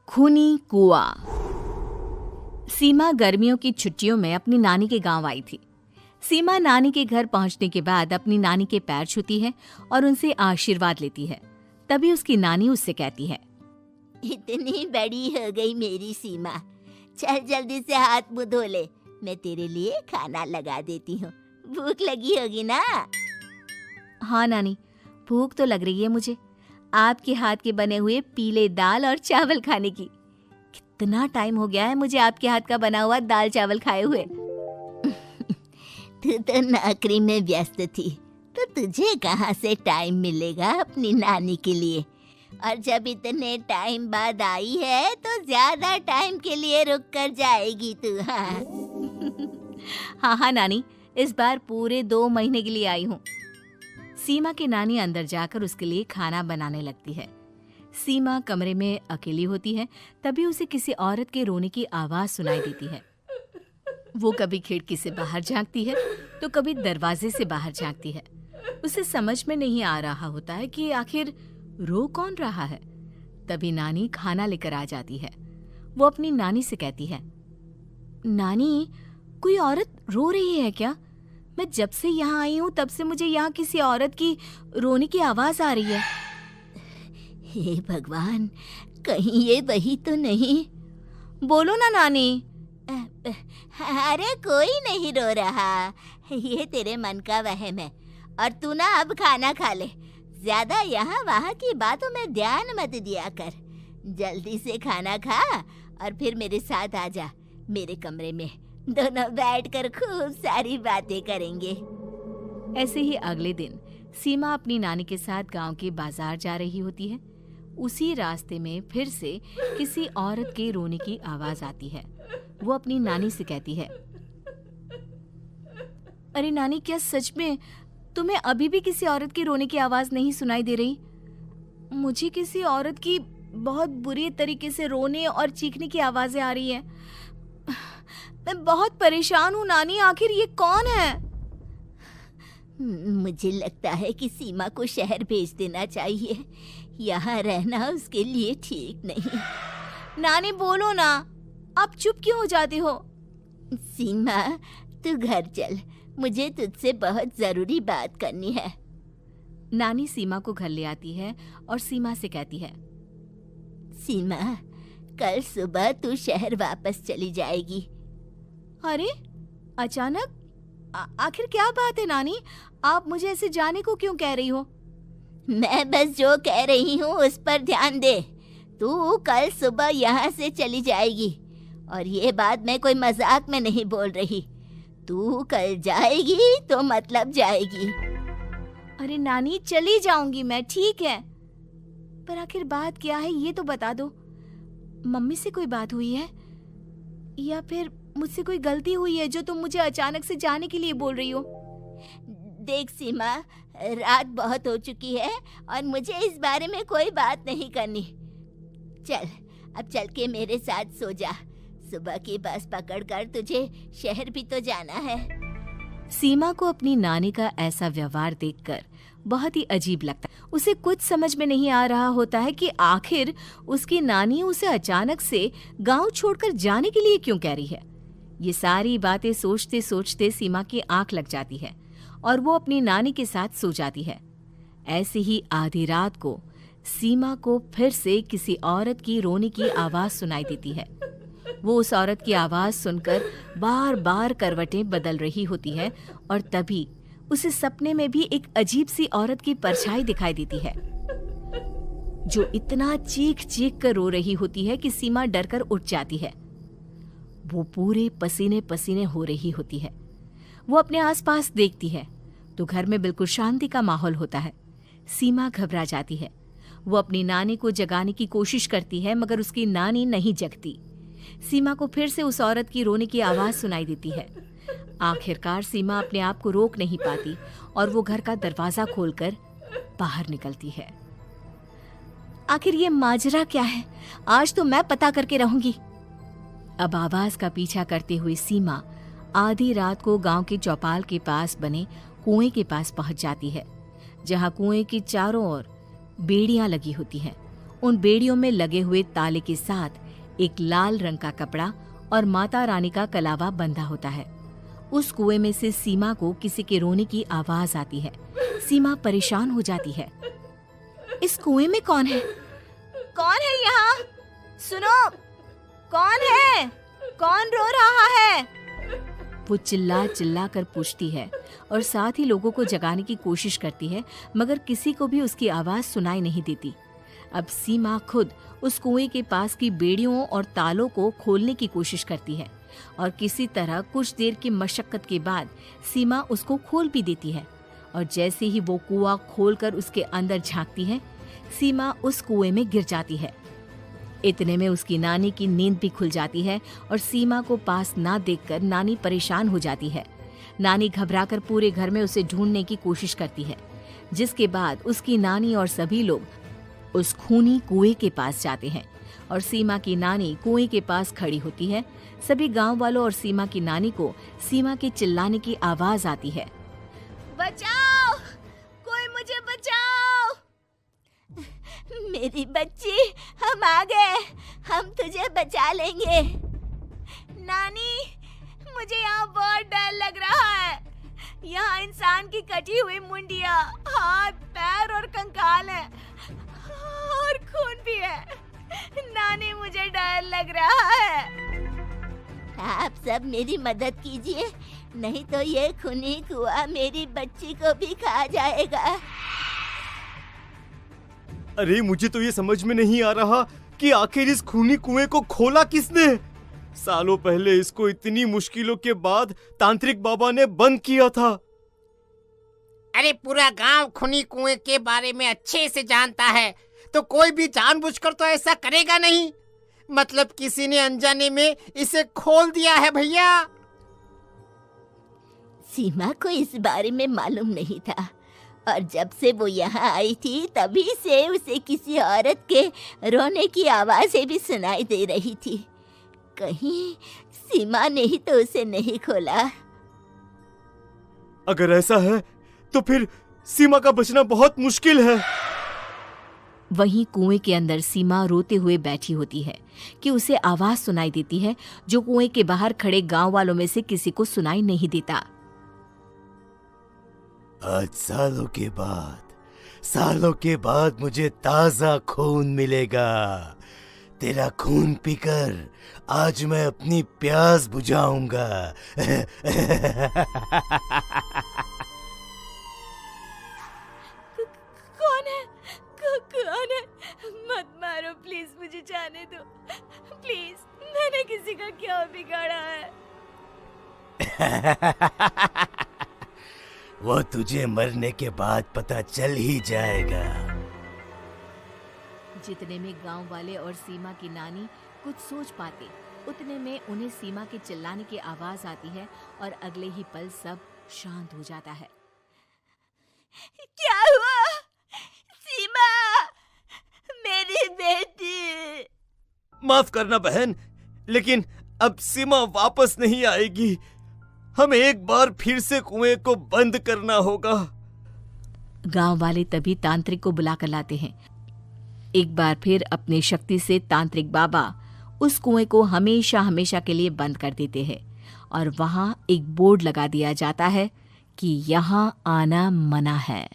खूनी कुआं। सीमा गर्मियों की छुट्टियों में अपनी नानी के गांव आई थी। सीमा नानी के घर पहुंचने के बाद अपनी नानी के पैर छूती है और उनसे आशीर्वाद लेती है। तभी उसकी नानी उससे कहती है, इतनी बड़ी हो गई मेरी सीमा, चल जल्दी से हाथ मुंह धो ले, मैं तेरे लिए खाना लगा देती हूँ। भूख लगी होगी ना? हाँ नानी, भूख तो लग रही है मुझे, आपके हाथ के बने हुए पीले दाल और चावल खाने की। कितना टाइम हो गया है मुझे आपके हाथ का बना हुआ दाल चावल खाए हुए। तू तो नौकरी में व्यस्त थी, तो तुझे कहाँ से टाइम मिलेगा अपनी नानी के लिए? और जब इतने टाइम बाद आई है तो ज्यादा टाइम के लिए रुक कर जाएगी तू। हाँ नानी, इस बार पूरे 2 महीने के लिए आई हूँ। सीमा की नानी अंदर जाकर उसके लिए खाना बनाने लगती है। सीमा कमरे में अकेली होती है, तभी उसे किसी औरत के रोने की आवाज सुनाई देती है। वो कभी खिड़की से बाहर झांकती है तो कभी दरवाजे से बाहर झांकती है। उसे समझ में नहीं आ रहा होता है कि आखिर रो कौन रहा है। तभी नानी खाना लेकर आ जाती है। वो अपनी नानी से कहती है, नानी, कोई औरत रो रही है क्या? मैं जब से यहाँ आई हूँ तब से मुझे यहाँ किसी औरत की रोने की आवाज आ रही है। हे भगवान, कहीं ये वही तो नहीं? बोलो ना नानी। अरे कोई नहीं रो रहा, ये तेरे मन का वहम है। और तू ना अब खाना खा ले, ज्यादा यहाँ वहाँ की बातों में ध्यान मत दिया कर। जल्दी से खाना खा और फिर मेरे साथ आ जा मेरे कमरे में, दोनों बैठकर खूब सारी बातें करेंगे। ऐसे ही अगले दिन सीमा अपनी नानी के साथ गांव के बाजार जा रही होती है। उसी रास्ते में फिर से किसी औरत के रोने की आवाज आती है। वो अपनी नानी से कहती है, अरे नानी, क्या सच में तुम्हें अभी भी किसी औरत की रोने की आवाज नहीं सुनाई दे रही? मुझे किसी औरत की बहुत बुरी तरीके से रोने और चीखने की आवाजें आ रही है। मैं बहुत परेशान हूँ नानी, आखिर ये कौन है? मुझे लगता है कि सीमा को शहर भेज देना चाहिए, यहाँ रहना उसके लिए ठीक नहीं। नानी बोलो ना, आप चुप क्यों हो जाते हो? सीमा, तू घर चल, मुझे तुझसे बहुत जरूरी बात करनी है। नानी सीमा को घर ले आती है और सीमा से कहती है, सीमा, कल सुबह तू शहर वापस चली जाएगी। अरे अचानक? आखिर क्या बात है नानी, आप मुझे ऐसे जाने को क्यों कह रही हो? मैं बस जो कह रही हूँ उस पर ध्यान दे। तू कल सुबह यहाँ से चली जाएगी, और ये बात मैं कोई मजाक में नहीं बोल रही। तू कल जाएगी तो मतलब जाएगी। अरे नानी, चली जाऊंगी मैं, ठीक है, पर आखिर बात क्या है ये तो बता दो। मम्मी से कोई बात हुई है या फिर मुझसे कोई गलती हुई है जो तुम मुझे अचानक से जाने के लिए बोल रही हो? देख सीमा, रात बहुत हो चुकी है और मुझे इस बारे में कोई बात नहीं करनी। चल, अब चल के मेरे साथ सो जा। सुबह की बस पकड़कर तुझे शहर भी तो जाना है। सीमा को अपनी नानी का ऐसा व्यवहार देखकर बहुत ही अजीब लगता है। उसे कुछ समझ में नहीं आ रहा होता है कि आखिर उसकी नानी उसे अचानक से गांव छोड़कर जाने के लिए क्यों कह रही है। ये सारी बातें सोचते सोचते सीमा की आंख लग जाती है और वो अपनी नानी के साथ सो जाती है। ऐसे ही आधी रात को सीमा को फिर से किसी औरत की रोने की आवाज सुनाई देती है। वो उस औरत की आवाज सुनकर बार बार करवटें बदल रही होती है और तभी उसे सपने में भी एक अजीब सी औरत की परछाई दिखाई देती है, जो इतना चीख चीख कर रो रही होती है कि सीमा डरकर उठ जाती है। वो पूरे पसीने पसीने हो रही होती है। वो अपने आसपास देखती है तो घर में बिल्कुल शांति का माहौल होता है। सीमा घबरा जाती है। वो अपनी नानी को जगाने की कोशिश करती है, मगर उसकी नानी नहीं जगती। सीमा को फिर से उस औरत की रोने की आवाज सुनाई देती है। आखिरकार सीमा अपने आप को रोक नहीं पाती और वो घर का दरवाजा खोलकर बाहर निकलती है। आखिर ये माजरा क्या है? आज तो मैं पता करके रहूंगी। अब आवाज का पीछा करते हुए सीमा आधी रात को गांव के चौपाल के पास बने कुएं के पास पहुंच जाती है, जहां कुएं की चारों ओर बेड़ियां लगी होती हैं उन बेड़ियों में लगे हुए ताले के साथ एक लाल रंग का कपड़ा और माता रानी का कलावा बंधा होता है। उस कुएं में से सीमा को किसी के रोने की आवाज आती है। सीमा परेशान हो जाती है। इस कुएं में कौन है? कौन है यहाँ? सुनो, कौन है? कौन रो रहा है? वो चिल्ला चिल्ला कर पूछती है और साथ ही लोगों को जगाने की कोशिश करती है, मगर किसी को भी उसकी आवाज सुनाई नहीं देती। अब सीमा खुद उस कुएं के पास की बेड़ियों और तालों को खोलने की कोशिश करती है और किसी तरह कुछ देर की मशक्कत के बाद सीमा उसको खोल भी देती है। और जैसे ही वो कुआं खोलकर उसके अंदर झांकती है, सीमा उस कुएं में गिर जाती है। इतने में उसकी नानी की नींद भी खुल जाती है और सीमा को पास ना देखकर नानी परेशान हो जाती है। नानी घबराकर पूरे घर में उसे ढूंढने की कोशिश करती है, जिसके बाद उसकी नानी और सभी लोग उस खूनी कुएं के पास जाते हैं और सीमा की नानी कुएं के पास खड़ी होती है। सभी गांव वालों और सीमा की नानी को सीमा के चिल्लाने की आवाज आती है। बचाओ, कोई मुझे बचाओ। मेरी बच्ची, हम आ गए, हम तुझे बचा लेंगे। नानी, मुझे यहाँ बहुत डर लग रहा है। यहाँ इंसान की कटी हुई मुंडिया, हाथ, पैर और कंकाल हैं और खून भी है। नानी, मुझे डर लग रहा है। आप सब मेरी मदद कीजिए, नहीं तो ये खूनी कुआं मेरी बच्ची को भी खा जाएगा। अरे मुझे तो ये समझ में नहीं आ रहा कि आखिर इस खूनी कुएं को खोला किसने। सालों पहले इसको इतनी मुश्किलों के बाद तांत्रिक बाबा ने बंद किया था। अरे पूरा गांव खूनी कुएं के बारे में अच्छे से जानता है, तो कोई भी जानबूझकर तो ऐसा करेगा नहीं। मतलब किसी ने अनजाने में इसे खोल दिया है भैया। सीमा को इस बारे में मालूम नहीं था और जब से वो यहाँ आई थी तभी से उसे किसी औरत के रोने की आवाजें भी सुनाई दे रही थी। कहीं सीमा ने ही तो उसे नहीं खोला। अगर ऐसा है तो फिर सीमा का बचना बहुत मुश्किल है। वहीं कुएं के अंदर सीमा रोते हुए बैठी होती है कि उसे आवाज सुनाई देती है जो कुएं के बाहर खड़े गांव वालों में से किसी को सुनाई नहीं देता। आज सालों के बाद मुझे ताजा खून मिलेगा। तेरा खून पीकर आज मैं अपनी प्यास बुझाऊंगा। कौन है? मत मारो प्लीज, मुझे जाने दो प्लीज। मैंने किसी का क्या बिगाड़ा है? वो तुझे मरने के बाद पता चल ही जाएगा। जितने में गांव वाले और सीमा की नानी कुछ सोच पाते, उतने में उन्हें सीमा के चिल्लाने की आवाज आती है और अगले ही पल सब शांत हो जाता है। क्या हुआ? सीमा, मेरी बेटी। माफ करना बहन, लेकिन अब सीमा वापस नहीं आएगी। हमें एक बार फिर से कुएं को बंद करना होगा। गांव वाले तभी तांत्रिक को बुला कर लाते हैं। एक बार फिर अपनी शक्ति से तांत्रिक बाबा उस कुएं को हमेशा हमेशा के लिए बंद कर देते हैं और वहां एक बोर्ड लगा दिया जाता है कि यहाँ आना मना है।